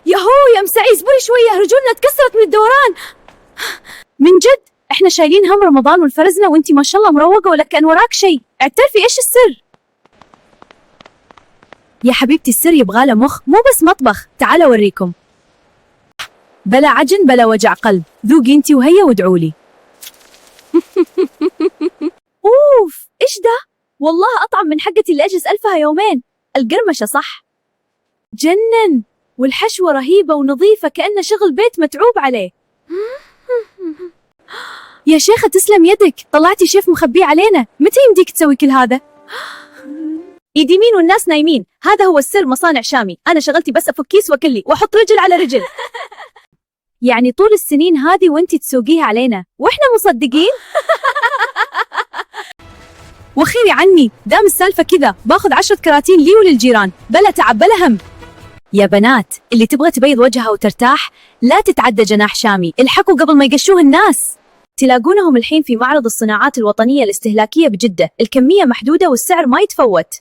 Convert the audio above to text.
ياهو يا مسعي اصبري شوية، رجولنا اتكسرت من الدوران. من جد احنا شايلين هم رمضان والفرزنة وانتي ما شاء الله مروقة ولا كان وراك شيء. اعترفي ايش السر؟ يا حبيبتي السر يبغاله مخ مو بس مطبخ، تعال اوريكم. بلا عجن بلا وجع قلب، ذوقي انتي وهي وادعولي. اوف ايش ده؟ والله اطعم من حقتي اللي اجلس الفها يومين. القرمشة صح جنن، والحشوة رهيبة ونظيفة كأنه شغل بيت متعوب عليه. يا شيخة تسلم يدك، طلعتي شيف مخبيه علينا، متى يمديك تسوي كل هذا؟ ايدي مين والناس نايمين، هذا هو السر مصانع شامي، انا شغلتي بس افك كيس واكلي واحط رجل على رجل. يعني طول السنين هذه وانتي تسوقيها علينا واحنا مصدقين؟ وخيري عني، دام السالفة كذا باخذ 10 كراتين لي وللجيران، بلا تعب بلا هم. يا بنات اللي تبغى تبيض وجهها وترتاح لا تتعدى جناح شامي، الحقوا قبل ما يقشوه الناس. تلاقونهم الحين في معرض الصناعات الوطنية الاستهلاكية بجدة، الكمية محدودة والسعر ما يتفوت.